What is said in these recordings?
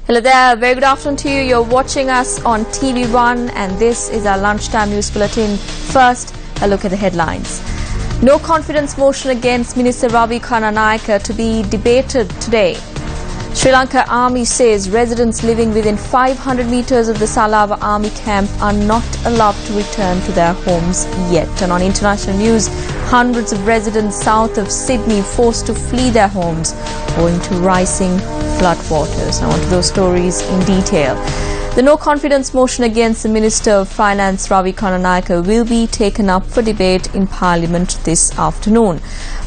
Hello there, very good afternoon to you. You're watching us on TV1 and this is our lunchtime news bulletin. First, a look at the headlines. No confidence motion against Minister Ravi Kananayake to be debated today. Sri Lanka Army says residents living within 500 meters of the Salava Army camp are not allowed to return to their homes yet. And on international news, hundreds of residents south of Sydney forced to flee their homes owing to rising floodwaters. Now on to those stories in detail. The no confidence motion against the Minister of Finance Ravi Kananayake will be taken up for debate in Parliament this afternoon.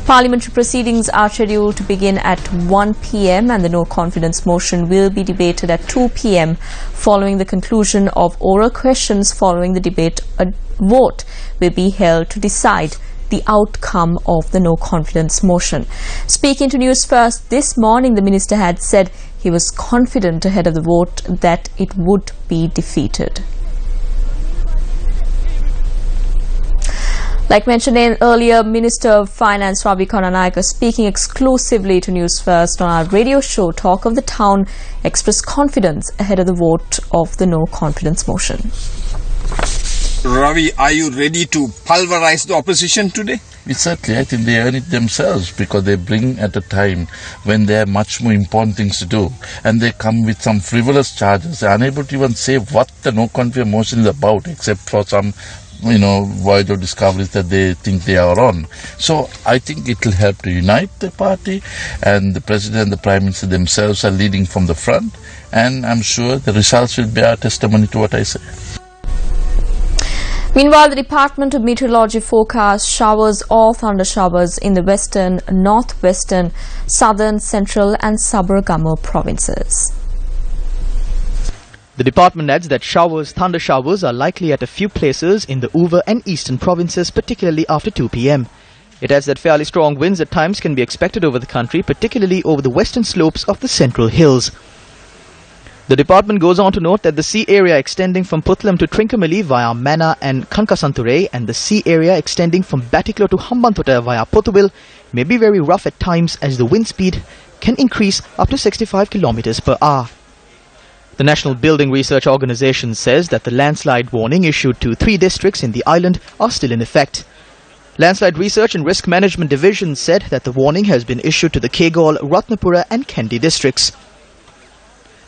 Parliamentary proceedings are scheduled to begin at 1 p.m. and the no confidence motion will be debated at 2 p.m. following the conclusion of oral questions. Following the debate, a vote will be held to decide the outcome of the no confidence motion. Speaking to Newsfirst this morning, the minister had said he was confident ahead of the vote that it would be defeated. Like mentioned earlier, Minister of Finance Ravi Kananayake, speaking exclusively to Newsfirst on our radio show Talk of the Town, expressed confidence ahead of the vote of the no confidence motion. Ravi, are you ready to pulverize the opposition today? Certainly, I think they earn it themselves because they bring at a time when there are much more important things to do, and they come with some frivolous charges. They are unable to even say what the no confidence motion is about, except for some void of discoveries that they think they are on. So I think it will help to unite the party, and the President and the Prime Minister themselves are leading from the front, and I'm sure the results will bear testimony to what I say. Meanwhile, the Department of Meteorology forecasts showers or thunder showers in the western, northwestern, southern, central and Sabaragamuwa provinces. The department adds that thunder showers are likely at a few places in the Uva and eastern provinces, particularly after 2 p.m. It adds that fairly strong winds at times can be expected over the country, particularly over the western slopes of the central hills. The department goes on to note that the sea area extending from Putlam to Trincomalee via Mana and Kankasanture and the sea area extending from Batiklo to Hambantota via Pothubil may be very rough at times as the wind speed can increase up to 65 kilometers per hour. The National Building Research Organisation says that the landslide warning issued to 3 districts in the island are still in effect. Landslide Research and Risk Management Division said that the warning has been issued to the Kegol, Ratnapura and Kandy districts.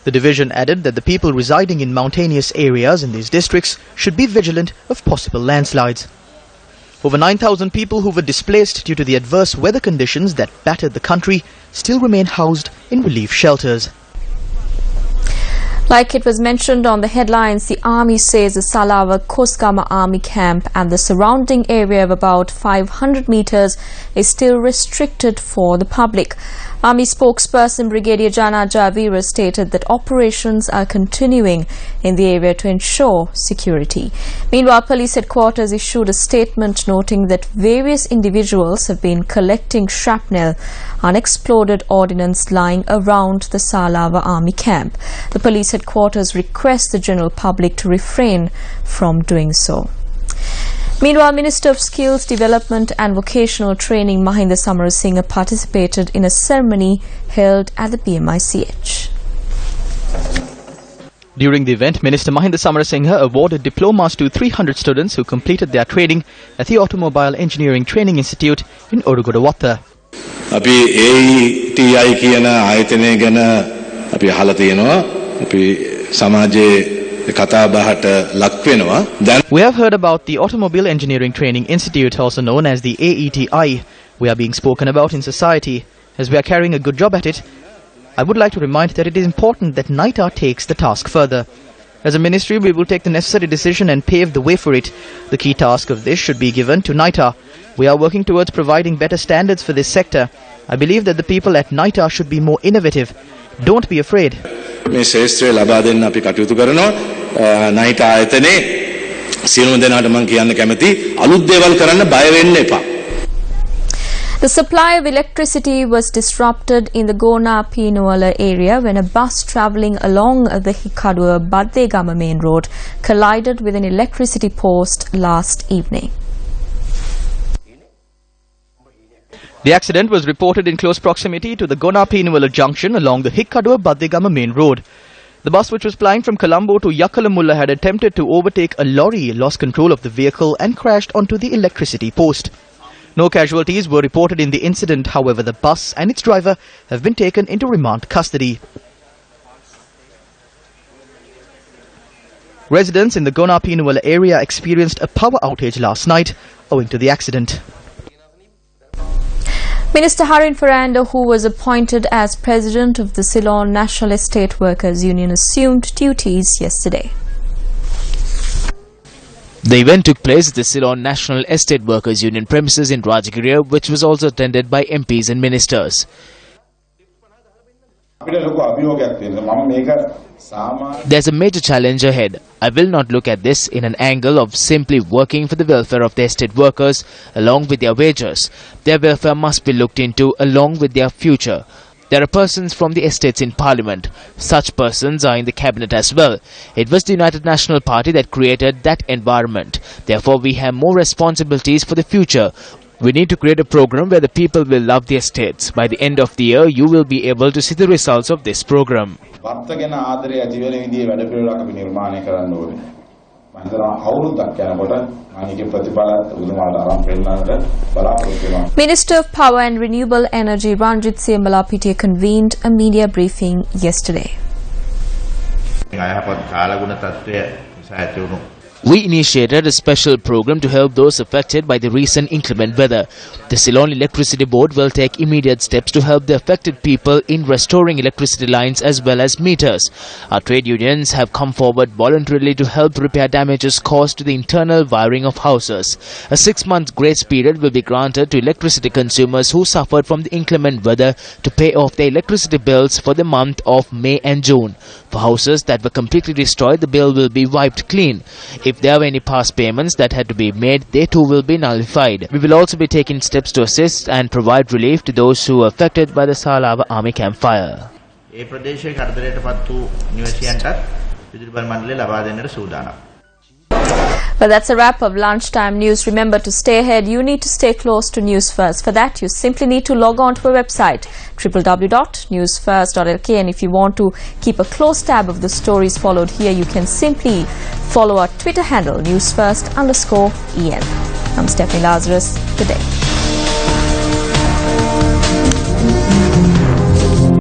The division added that the people residing in mountainous areas in these districts should be vigilant of possible landslides. Over 9,000 people who were displaced due to the adverse weather conditions that battered the country still remain housed in relief shelters. Like it was mentioned on the headlines, the Army says the Salava Kosgama Army camp and the surrounding area of about 500 meters is still restricted for the public. Army spokesperson Brigadier Jana Javira stated that operations are continuing in the area to ensure security. Meanwhile, police headquarters issued a statement noting that various individuals have been collecting shrapnel, unexploded ordnance lying around the Salava Army camp. The police headquarters request the general public to refrain from doing so. Meanwhile, Minister of Skills Development and Vocational Training Mahinda Samarasinghe participated in a ceremony held at the BMICH. During the event, Minister Mahinda Samarasinghe awarded diplomas to 300 students who completed their training at the Automobile Engineering Training Institute in Orugodawatta. අපි AETI කියන ආයතනය ගැන අපි අහලා තියෙනවා. අපි සමාජයේ We have heard about the Automobile Engineering Training Institute, also known as the AETI. We are being spoken about in society. As we are carrying a good job at it, I would like to remind that it is important that NITA takes the task further. As a ministry, we will take the necessary decision and pave the way for it. The key task of this should be given to NITA. We are working towards providing better standards for this sector. I believe that the people at NITA should be more innovative. Don't be afraid. මේ ශේෂ්ත්‍රය ලබා දෙන්න අපි කටයුතු කරනවා. NITA ආයතනයේ සියලුම දෙනාට මම කියන්න කැමති අලුත් දේවල් කරන්න බය වෙන්න එපා. The supply of electricity was disrupted in the Gona Pinuala area when a bus travelling along the Hikkaduwa Baddegama main road collided with an electricity post last evening. The accident was reported in close proximity to the Gona Pinuala junction along the Hikkaduwa Baddegama main road. The bus, which was plying from Colombo to Yakalamulla, had attempted to overtake a lorry, lost control of the vehicle and crashed onto the electricity post. No casualties were reported in the incident. However, the bus and its driver have been taken into remand custody. Residents in the Gonapinuwala area experienced a power outage last night owing to the accident. Minister Harin Fernando, who was appointed as president of the Ceylon National Estate Workers Union, assumed duties yesterday. The event took place at the Ceylon National Estate Workers Union premises in Rajagiriya, which was also attended by MPs and ministers. There's a major challenge ahead. I will not look at this in an angle of simply working for the welfare of the estate workers along with their wages. Their welfare must be looked into along with their future. There are persons from the estates in Parliament. Such persons are in the cabinet as well. It was the United National Party that created that environment. Therefore, we have more responsibilities for the future. We need to create a program where the people will love the estates. By the end of the year, you will be able to see the results of this program. Minister of Power and Renewable Energy Ranjit Siyamalapitiya convened a media briefing yesterday. We initiated a special program to help those affected by the recent inclement weather. The Ceylon Electricity Board will take immediate steps to help the affected people in restoring electricity lines as well as meters. Our trade unions have come forward voluntarily to help repair damages caused to the internal wiring of houses. A 6-month grace period will be granted to electricity consumers who suffered from the inclement weather to pay off their electricity bills for the month of May and June. For houses that were completely destroyed, the bill will be wiped clean. If there were any past payments that had to be made, they too will be nullified. We will also be taking steps to assist and provide relief to those who were affected by the Salava Army Camp fire. But that's a wrap of Lunchtime News. Remember, to stay ahead, you need to stay close to News First. For that, you simply need to log on to our website, www.newsfirst.lk. And if you want to keep a close tab of the stories followed here, you can simply follow our Twitter handle, Newsfirst_EN. I'm Stephanie Lazarus. Good day.